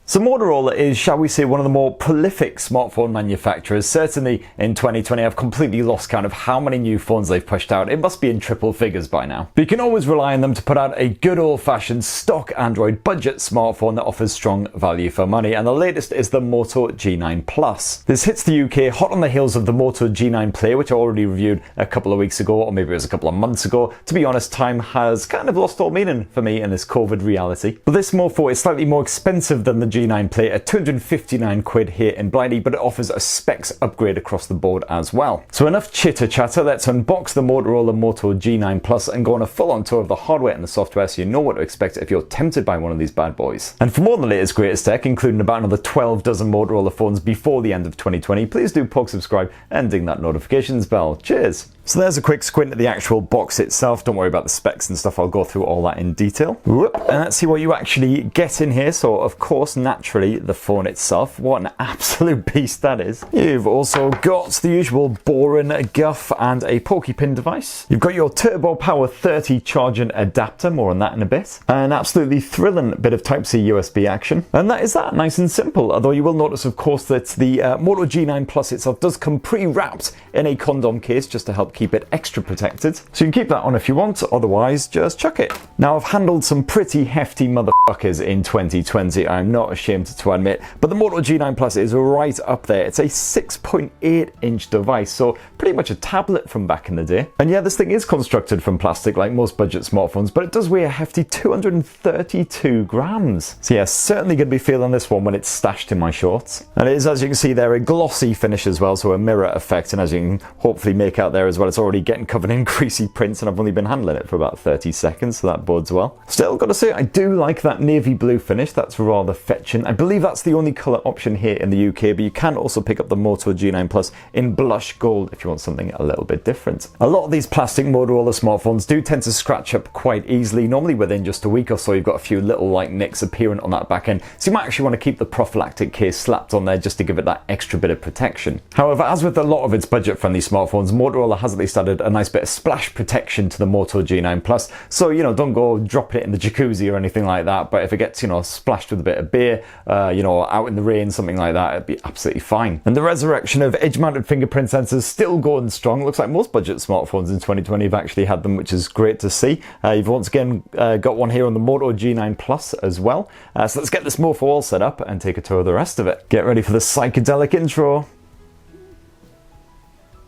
So Motorola is, shall we say, one of the more prolific smartphone manufacturers. Certainly in 2020, I've completely lost count of how many new phones they've pushed out. It must be in triple figures by now. But you can always rely on them to put out a good old-fashioned stock Android budget smartphone that offers strong value for money. And the latest is the Moto G9 Plus. This hits the UK hot on the heels of the Moto G9 Play, which I already reviewed a couple of weeks ago, or maybe it was a couple of months ago. To be honest, time has kind of lost all meaning for me in this COVID reality. But this Moto is slightly more expensive than the G9 Play at 259 quid here in Blighty, but it offers a specs upgrade across the board as well. So enough chitter chatter, let's unbox the Motorola Moto G9 Plus and go on a full-on tour of the hardware and the software so you know what to expect if you're tempted by one of these bad boys. And for more on the latest greatest tech, including about another 12 dozen Motorola phones before the end of 2020, please do subscribe and ding that notifications bell. Cheers! So there's a quick squint at the actual box itself. Don't worry about the specs and stuff, I'll go through all that in detail. Whoop. And let's see what you actually get in here. So of course, naturally, the phone itself. What an absolute beast that is. You've also got the usual boring guff and a pokey pin device. You've got your TurboPower 30 charging adapter, more on that in a bit. An absolutely thrilling bit of Type-C USB action. And that is that, nice and simple. Although you will notice, of course, that the Moto G9 Plus itself does come pre-wrapped in a condom case just to help keep it extra protected. So you can keep that on if you want, otherwise just chuck it. Now I've handled some pretty hefty motherfuckers in 2020, I'm not ashamed to admit, but the Moto G9 Plus is right up there. It's a 6.8 inch device, so pretty much a tablet from back in the day. And yeah, this thing is constructed from plastic like most budget smartphones, but it does weigh a hefty 232 grams. So yeah, certainly going to be feeling this one when it's stashed in my shorts. And it is, as you can see there, a glossy finish as well, so a mirror effect, and as you can hopefully make out there as well, it's already getting covered in greasy prints, and I've only been handling it for about 30 seconds, so that bodes well. Still got to say, I do like that navy blue finish. That's rather fetching. I believe that's the only colour option here in the UK, but you can also pick up the Moto G9 Plus in blush gold if you want something a little bit different. A lot of these plastic Motorola smartphones do tend to scratch up quite easily. Normally within just a week or so, you've got a few little like nicks appearing on that back end, so you might actually want to keep the prophylactic case slapped on there just to give it that extra bit of protection. However, as with a lot of its budget-friendly smartphones, Motorola has at least added a nice bit of splash protection to the Moto G9 Plus, so don't go dropping it in the jacuzzi or anything like that, but if it gets splashed with a bit of beer, out in the rain, something like that, it'd be absolutely fine. And the resurrection of edge-mounted fingerprint sensors still going strong. Looks like most budget smartphones in 2020 have actually had them, which is great to see. You've once again got one here on the Moto G9 Plus as well. So let's get this mofo all set up and take a tour of the rest of it. Get ready for the psychedelic intro.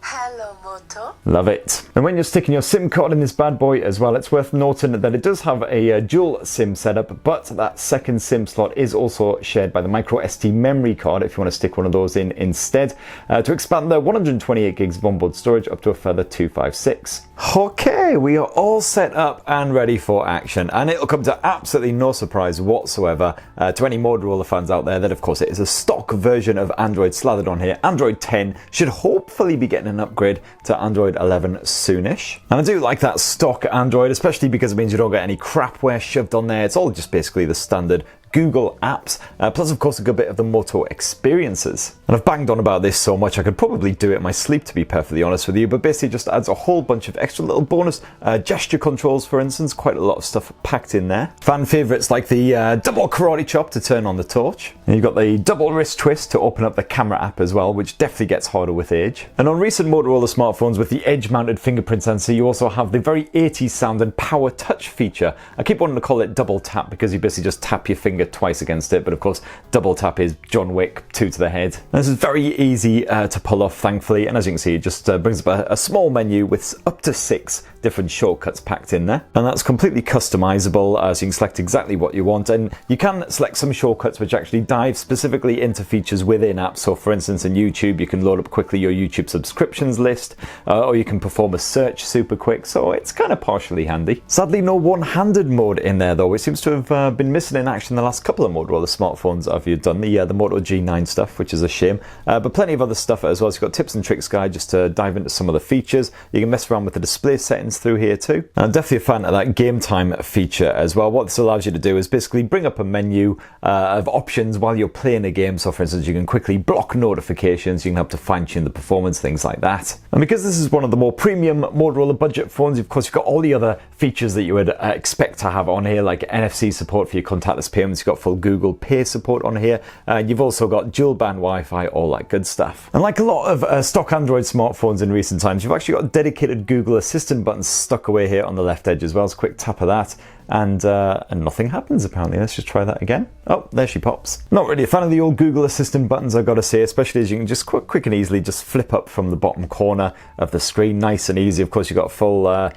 Hello, Moto. Love it. And when you're sticking your SIM card in this bad boy as well, it's worth noting that it does have a dual SIM setup, but that second SIM slot is also shared by the micro SD memory card if you want to stick one of those in instead, to expand the 128 gigs of onboard storage up to a further 256. Okay, we are all set up and ready for action, and it'll come to absolutely no surprise whatsoever to any Motorola fans out there that of course it is a stock version of Android slathered on here. Android 10 should hopefully be getting an upgrade to Android 11 soonish. And I do like that stock Android, especially because it means you don't get any crapware shoved on there. It's all just basically the standard Google apps, plus of course a good bit of the Moto experiences. And I've banged on about this so much I could probably do it in my sleep, to be perfectly honest with you, but basically just adds a whole bunch of extra little bonus gesture controls, for instance. Quite a lot of stuff packed in there. Fan favourites like the double karate chop to turn on the torch, and you've got the double wrist twist to open up the camera app as well, which definitely gets harder with age. And on recent Motorola smartphones with the edge mounted fingerprint sensor, you also have the very 80s sounding power touch feature. I keep wanting to call it double tap because you basically just tap your finger twice against it, but of course double tap is John Wick 2 to the head. And this is very easy to pull off, thankfully, and as you can see it just brings up a small menu with up to 6 different shortcuts packed in there, and that's completely customizable, so you can select exactly what you want, and you can select some shortcuts which actually dive specifically into features within apps. So for instance in YouTube you can load up quickly your YouTube subscriptions list, or you can perform a search super quick, so it's kind of partially handy. Sadly no one-handed mode in there though, which seems to have been missing in action the last couple of Motorola smartphones I've done, the Moto G9 stuff, which is a shame, but plenty of other stuff as well. So you've got tips and tricks guide just to dive into some of the features. You can mess around with the display settings through here too. And I'm definitely a fan of that game time feature as well. What this allows you to do is basically bring up a menu of options while you're playing a game. So for instance you can quickly block notifications, you can help to fine tune the performance, things like that. And because this is one of the more premium Motorola budget phones, of course you've got all the other features that you would expect to have on here, like NFC support for your contactless payments. You've got full Google Pay support on here. You've also got dual band Wi-Fi, all that good stuff. And like a lot of stock Android smartphones in recent times, you've actually got dedicated Google Assistant buttons stuck away here on the left edge as well. So quick tap of that. And nothing happens apparently. Let's just try that again. Oh, there she pops. Not really a fan of the old Google Assistant buttons, I've got to say, especially as you can just quick and easily just flip up from the bottom corner of the screen. Nice and easy. Of course, you've got full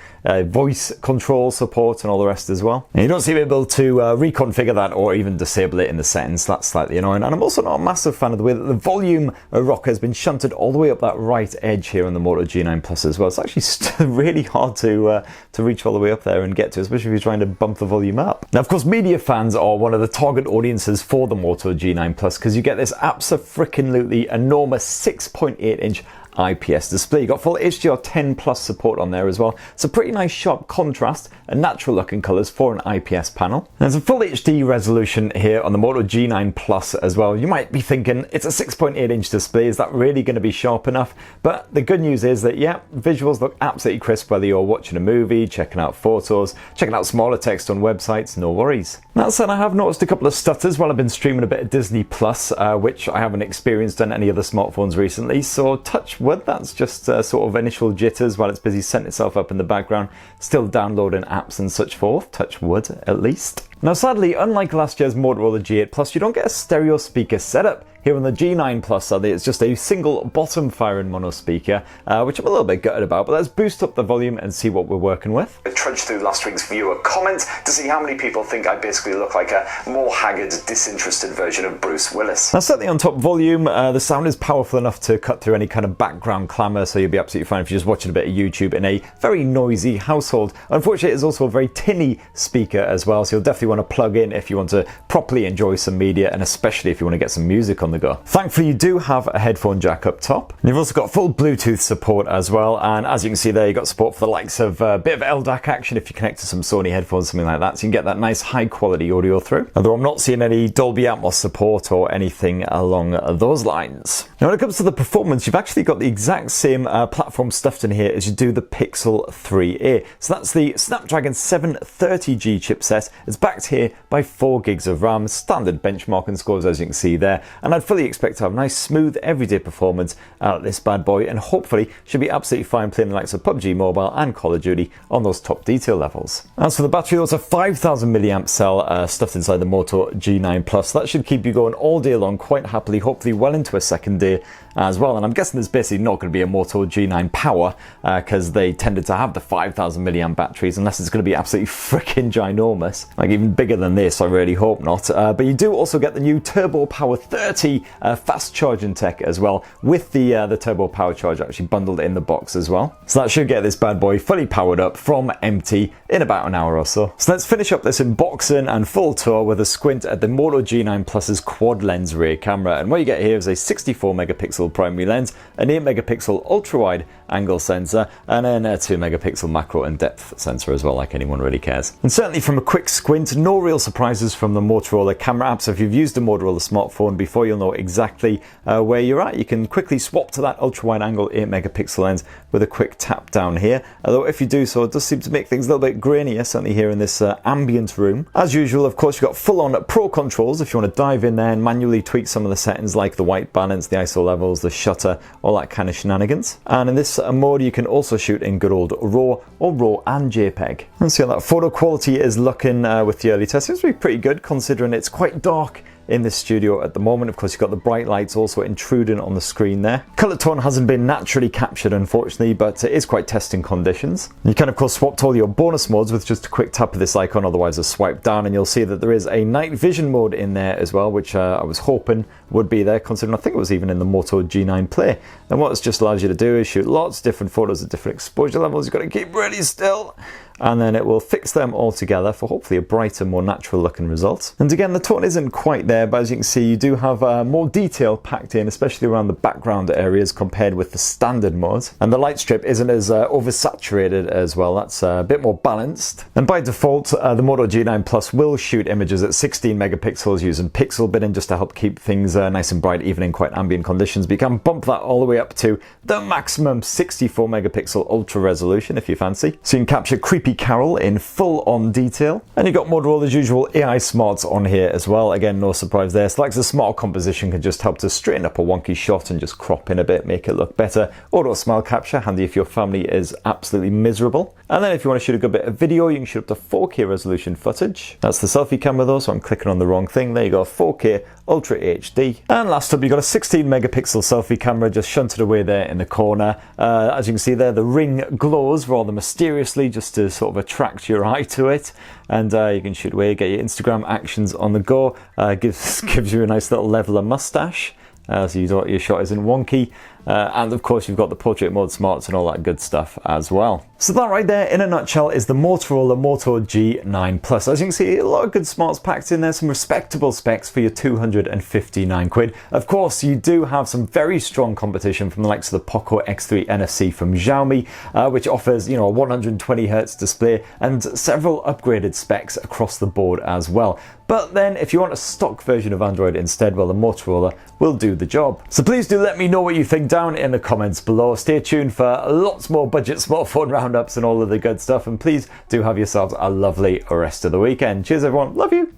voice control support and all the rest as well. And you don't seem able to reconfigure that or even disable it in the settings. That's slightly annoying. And I'm also not a massive fan of the way that the volume rocker has been shunted all the way up that right edge here on the Moto G9 Plus as well. It's actually really hard to reach all the way up there and get to, especially if you're trying to bump the volume up. Now, of course, media fans are one of the target audiences for the Moto G9 Plus because you get this absolutely enormous 6.8-inch IPS display. You've got full HDR10 Plus support on there as well. It's a pretty nice sharp contrast and natural looking colours for an IPS panel. There's a full HD resolution here on the Moto G9 Plus as well. You might be thinking, it's a 6.8-inch display, is that really going to be sharp enough? But the good news is that, yeah, visuals look absolutely crisp whether you're watching a movie, checking out photos, checking out smaller text on websites, no worries. That said, I have noticed a couple of stutters while I've been streaming a bit of Disney Plus, which I haven't experienced on any other smartphones recently, so touch wood, that's just sort of initial jitters while it's busy setting itself up in the background, still downloading apps and such forth, touch wood at least. Now sadly, unlike last year's Motorola G8 Plus, you don't get a stereo speaker setup. Here on the G9 Plus, sadly, it's just a single bottom firing mono speaker, which I'm a little bit gutted about, but let's boost up the volume and see what we're working with. I trudged through last week's viewer comment to see how many people think I basically look like a more haggard, disinterested version of Bruce Willis. Now certainly on top volume, the sound is powerful enough to cut through any kind of background clamour, so you'll be absolutely fine if you're just watching a bit of YouTube in a very noisy household. Unfortunately, it's also a very tinny speaker as well, so you'll definitely want to plug in if you want to properly enjoy some media, and especially if you want to get some music on the go. Thankfully, you do have a headphone jack up top. You've also got full Bluetooth support as well, and as you can see there, you've got support for the likes of a bit of LDAC action if you connect to some Sony headphones, something like that, so you can get that nice high quality audio through. Although I'm not seeing any Dolby Atmos support or anything along those lines. Now when it comes to the performance, you've actually got the exact same platform stuffed in here as you do the Pixel 3a. So that's the Snapdragon 730G chipset. It's backed here by 4 gigs of RAM, standard benchmarking scores as you can see there, and I'd fully expect to have nice smooth everyday performance out of this bad boy, and hopefully should be absolutely fine playing the likes of PUBG Mobile and Call of Duty on those top detail levels. As for the battery, there's a 5000 mAh cell stuffed inside the Moto G9 Plus. That should keep you going all day long quite happily, hopefully well into a second day as well. And I'm guessing there's basically not going to be a Moto G9 Power because they tended to have the 5000 mAh batteries, unless it's going to be absolutely freaking ginormous, like even bigger than this. I really hope not. But you do also get the new TurboPower 30 fast charging tech as well, with the TurboPower charger actually bundled in the box as well. So that should get this bad boy fully powered up from empty in about an hour or so. So let's finish up this unboxing and full tour with a squint at the Moto G9 Plus's quad lens rear camera. And what you get here is a 64 megapixel primary lens, an 8 megapixel ultra wide angle sensor, and then a 2 megapixel macro and depth sensor as well, like anyone really cares. And certainly from a quick squint, no real surprises from the Motorola camera app. So if you've used a Motorola smartphone before, you'll know exactly where you're at. You can quickly swap to that ultra wide angle 8 megapixel lens with a quick tap down here. Although if you do so, it does seem to make things a little bit grainier, certainly here in this ambient room. As usual, of course, you've got full on pro controls if you want to dive in there and manually tweak some of the settings like the white balance, the ISO levels, the shutter, all that kind of shenanigans. And in this mode, you can also shoot in good old RAW or RAW and JPEG. And see how that photo quality is looking with the early test. Seems to be pretty good considering it's quite dark in this studio at the moment. Of course, you've got the bright lights also intruding on the screen there. Color tone hasn't been naturally captured, unfortunately, but it is quite testing conditions. You can, of course, swap to all your bonus modes with just a quick tap of this icon, otherwise a swipe down, and you'll see that there is a night vision mode in there as well, which I was hoping would be there, considering I think it was even in the Moto G9 Play. And what this just allows you to do is shoot lots of different photos at different exposure levels. You've got to keep really still, and then it will fix them all together for hopefully a brighter, more natural looking result. And again, the tone isn't quite there, but as you can see, you do have more detail packed in, especially around the background areas compared with the standard mode. And the light strip isn't as oversaturated as well. That's a bit more balanced. And by default, the Moto G9 Plus will shoot images at 16 megapixels using pixel binning just to help keep things nice and bright even in quite ambient conditions. But you can bump that all the way up to the maximum 64 megapixel ultra resolution if you fancy. So you can capture creepy Sleepy Carol in full-on detail. And you've got Motorola's usual AI smarts on here as well. Again, no surprise there. Selects a smart composition can just help to straighten up a wonky shot and just crop in a bit, make it look better. Auto smile capture, handy if your family is absolutely miserable. And then if you want to shoot a good bit of video, you can shoot up to 4K resolution footage. That's the selfie camera though, so I'm clicking on the wrong thing. There you go, 4K Ultra HD. And last up, you've got a 16 megapixel selfie camera just shunted away there in the corner. As you can see there, the ring glows rather mysteriously just to sort of attract your eye to it. And you can shoot away, get your Instagram actions on the go. Gives you a nice little leveler mustache. So your shot isn't wonky. And of course you've got the portrait mode smarts and all that good stuff as well. So that right there in a nutshell is the Motorola Moto G9 Plus. As you can see, a lot of good smarts packed in there, some respectable specs for your 259 quid. Of course you do have some very strong competition from the likes of the Poco X3 NFC from Xiaomi, which offers a 120Hz display and several upgraded specs across the board as well. But then if you want a stock version of Android instead, well, the Motorola will do the job. So please do let me know what you think down in the comments below. Stay tuned for lots more budget smartphone roundups and all of the good stuff, and please do have yourselves a lovely rest of the weekend. Cheers everyone, love you.